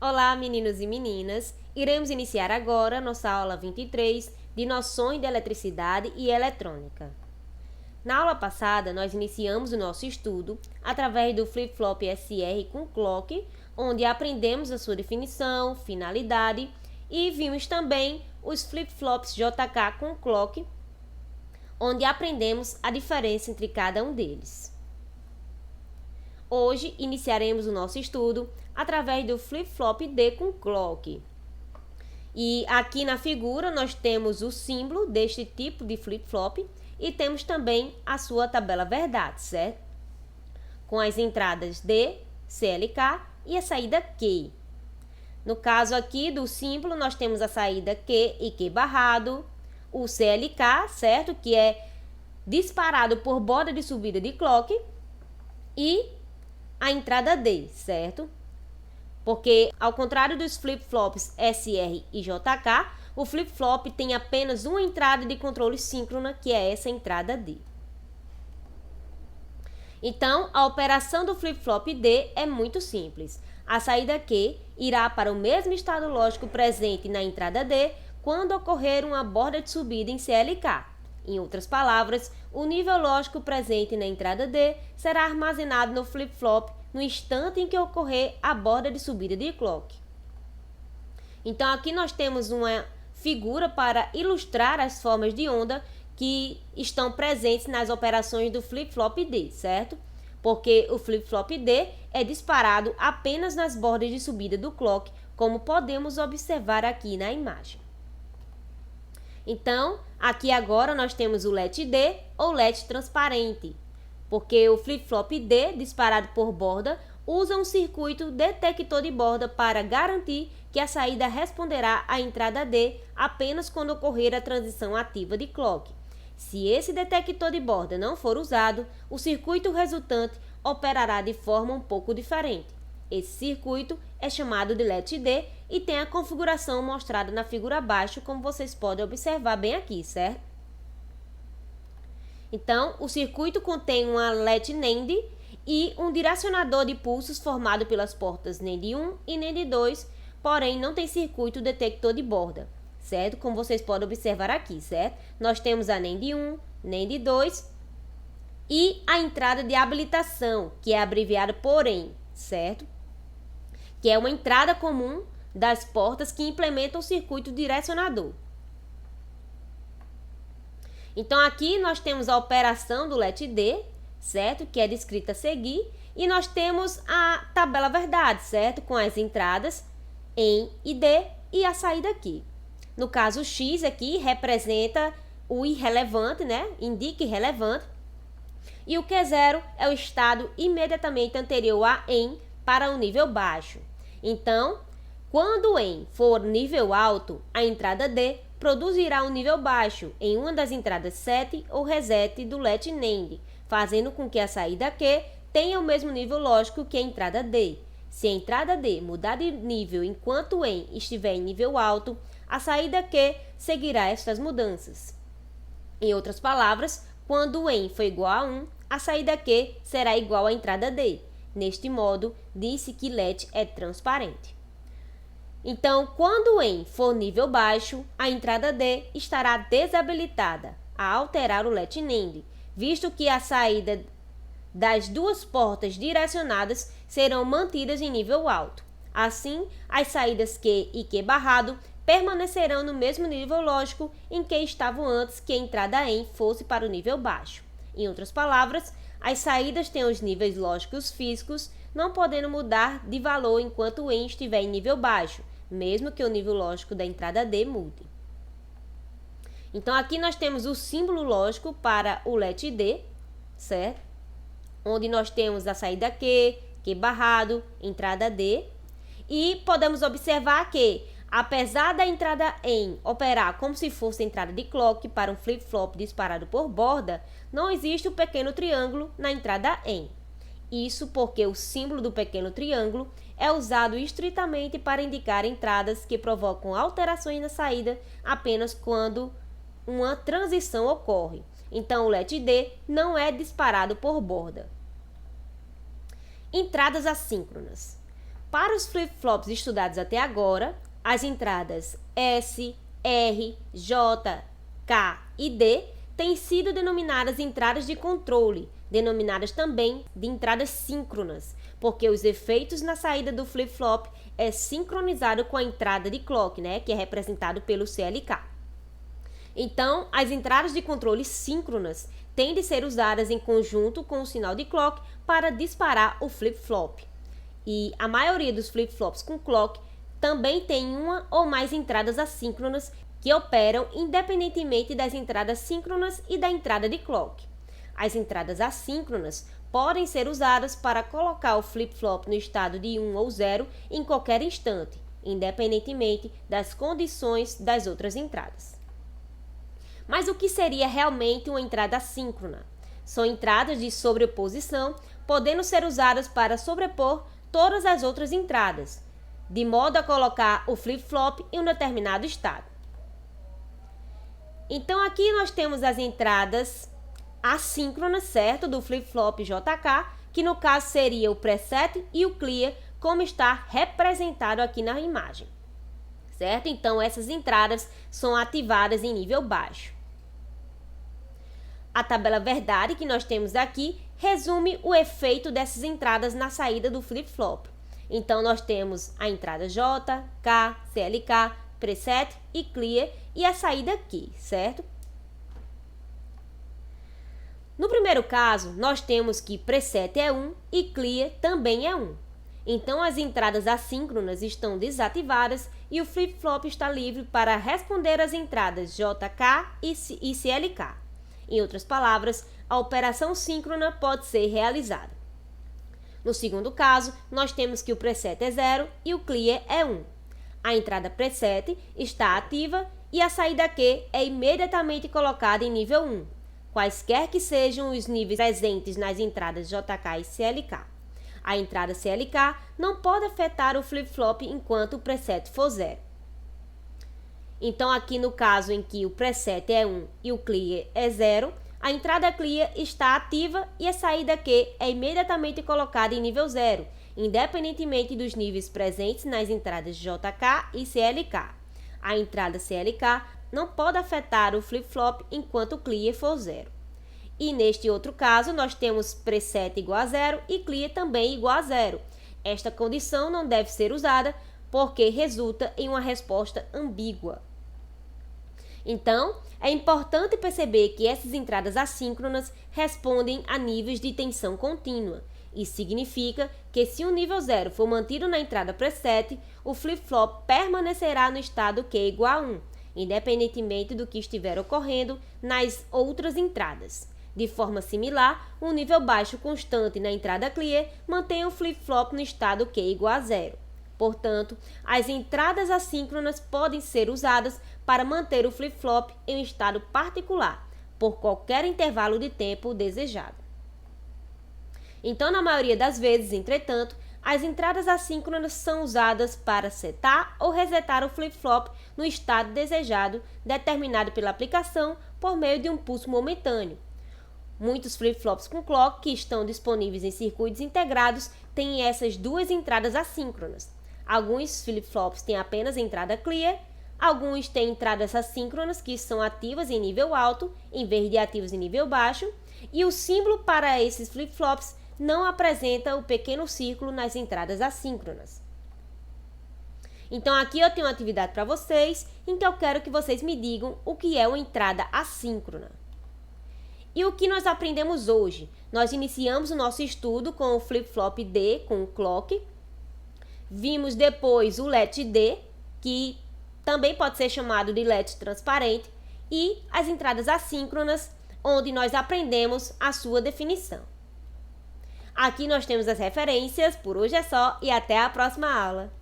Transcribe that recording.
Olá, meninos e meninas! Iremos iniciar agora nossa aula 23 de Noções de Eletricidade e Eletrônica. Na aula passada, nós iniciamos o nosso estudo através do flip-flop SR com clock, onde aprendemos a sua definição, finalidade e vimos também os flip-flops JK com clock, onde aprendemos a diferença entre cada um deles. Hoje iniciaremos o nosso estudo através do flip-flop D com clock. E aqui na figura nós temos o símbolo deste tipo de flip-flop e temos também a sua tabela verdade, certo? Com as entradas D, CLK e a saída Q. No caso aqui do símbolo nós temos a saída Q e Q barrado, o CLK, certo? Que é disparado por borda de subida de clock e a entrada D, certo? Porque, ao contrário dos flip-flops SR e JK, o flip-flop tem apenas uma entrada de controle síncrona, que é essa entrada D. Então, a operação do flip-flop D é muito simples. A saída Q irá para o mesmo estado lógico presente na entrada D quando ocorrer uma borda de subida em CLK. Em outras palavras, o nível lógico presente na entrada D será armazenado no flip-flop no instante em que ocorrer a borda de subida de clock. Então, aqui nós temos uma figura para ilustrar as formas de onda que estão presentes nas operações do flip-flop D, certo? Porque o flip-flop D é disparado apenas nas bordas de subida do clock, como podemos observar aqui na imagem. Então, aqui agora nós temos o LED D ou LED transparente, porque o flip-flop D, disparado por borda, usa um circuito detector de borda para garantir que a saída responderá à entrada D apenas quando ocorrer a transição ativa de clock. Se esse detector de borda não for usado, o circuito resultante operará de forma um pouco diferente. Esse circuito é chamado de LED D e tem a configuração mostrada na figura abaixo, como vocês podem observar bem aqui, certo? Então, o circuito contém uma LED NAND e um direcionador de pulsos formado pelas portas NAND 1 e NAND 2, porém não tem circuito detector de borda, certo? Como vocês podem observar aqui, certo? Nós temos a NAND 1, NAND 2 e a entrada de habilitação, que é abreviada por EN, certo? Que é uma entrada comum das portas que implementam o circuito direcionador. Então, aqui nós temos a operação do LED D, certo? Que é descrita a seguir. E nós temos a tabela verdade, certo? Com as entradas EN e D e a saída aqui. No caso, o X aqui representa o irrelevante, né? Indica irrelevante. E o Q0 é o estado imediatamente anterior a EN para o nível baixo. Então, quando o EN for nível alto, a entrada D produzirá um nível baixo em uma das entradas SET ou reset do LED NAND, fazendo com que a saída Q tenha o mesmo nível lógico que a entrada D. Se a entrada D mudar de nível enquanto o EN estiver em nível alto, a saída Q seguirá estas mudanças. Em outras palavras, quando o EN for igual a 1, a saída Q será igual à entrada D. Neste modo, disse que LED é transparente. Então, quando o EN for nível baixo, a entrada D estará desabilitada a alterar o LED NAND, visto que a saída das duas portas direcionadas serão mantidas em nível alto. Assim, as saídas Q e Q barrado permanecerão no mesmo nível lógico em que estavam antes que a entrada EN fosse para o nível baixo. Em outras palavras, as saídas têm os níveis lógicos físicos, não podendo mudar de valor enquanto o EN estiver em nível baixo, mesmo que o nível lógico da entrada D mude. Então, aqui nós temos o símbolo lógico para o LED D, certo? Onde nós temos a saída Q, Q barrado, entrada D. E podemos observar que, apesar da entrada EN operar como se fosse a entrada de clock para um flip-flop disparado por borda, não existe o pequeno triângulo na entrada EN. Isso porque o símbolo do pequeno triângulo é usado estritamente para indicar entradas que provocam alterações na saída apenas quando uma transição ocorre. Então, o LED D não é disparado por borda. Entradas assíncronas. para os flip-flops estudados até agora, as entradas S, R, J, K e D têm sido denominadas entradas de controle, denominadas também de entradas síncronas, porque os efeitos na saída do flip-flop é sincronizado com a entrada de clock, né, que é representado pelo CLK. Então, as entradas de controle síncronas têm de ser usadas em conjunto com o sinal de clock para disparar o flip-flop. E a maioria dos flip-flops com clock também tem uma ou mais entradas assíncronas que operam independentemente das entradas síncronas e da entrada de clock. As entradas assíncronas podem ser usadas para colocar o flip-flop no estado de 1 ou 0 em qualquer instante, independentemente das condições das outras entradas. Mas o que seria realmente uma entrada assíncrona? São entradas de sobreposição, podendo ser usadas para sobrepor todas as outras entradas, de modo a colocar o flip-flop em um determinado estado. Então, aqui nós temos as entradas assíncronas, certo? Do flip-flop JK, que no caso seria o preset e o clear, como está representado aqui na imagem, certo? Então, essas entradas são ativadas em nível baixo. A tabela verdade que nós temos aqui resume o efeito dessas entradas na saída do flip-flop. Então, nós temos a entrada J, K, CLK, preset e clear e a saída aqui, certo? No primeiro caso, nós temos que preset é 1 e clear também é 1. Então, as entradas assíncronas estão desativadas e o flip-flop está livre para responder às entradas JK e CLK. Em outras palavras, a operação síncrona pode ser realizada. No segundo caso, nós temos que o preset é 0 e o clear é 1. A entrada preset está ativa e a saída Q é imediatamente colocada em nível 1, quaisquer que sejam os níveis presentes nas entradas JK e CLK. A entrada CLK não pode afetar o flip-flop enquanto o preset for 0. Então, aqui no caso em que o preset é 1 e o clear é 0, a entrada clear está ativa e a saída Q é imediatamente colocada em nível 0, independentemente dos níveis presentes nas entradas JK e CLK. A entrada CLK não pode afetar o flip-flop enquanto o clear for 0. E neste outro caso, nós temos preset igual a 0 e clear também igual a 0. Esta condição não deve ser usada porque resulta em uma resposta ambígua. Então, é importante perceber que essas entradas assíncronas respondem a níveis de tensão contínua. Isso significa que se o nível 0 for mantido na entrada preset, o flip-flop permanecerá no estado Q igual a 1, independentemente do que estiver ocorrendo nas outras entradas. De forma similar, um nível baixo constante na entrada clear mantém o flip-flop no estado Q igual a 0. Portanto, as entradas assíncronas podem ser usadas para manter o flip-flop em um estado particular, por qualquer intervalo de tempo desejado. Então, na maioria das vezes, entretanto, as entradas assíncronas são usadas para setar ou resetar o flip-flop no estado desejado, determinado pela aplicação por meio de um pulso momentâneo. Muitos flip-flops com clock que estão disponíveis em circuitos integrados têm essas duas entradas assíncronas. Alguns flip-flops têm apenas entrada clear, alguns têm entradas assíncronas que são ativas em nível alto, em vez de ativas em nível baixo, e o símbolo para esses flip-flops não apresenta o pequeno círculo nas entradas assíncronas. Então, aqui eu tenho uma atividade para vocês, em que eu quero que vocês me digam o que é uma entrada assíncrona. E o que nós aprendemos hoje? Nós iniciamos o nosso estudo com o flip-flop D, com o clock. Vimos depois o LED D, que também pode ser chamado de LED transparente, e as entradas assíncronas, onde nós aprendemos a sua definição. Aqui nós temos as referências, por hoje é só e até a próxima aula.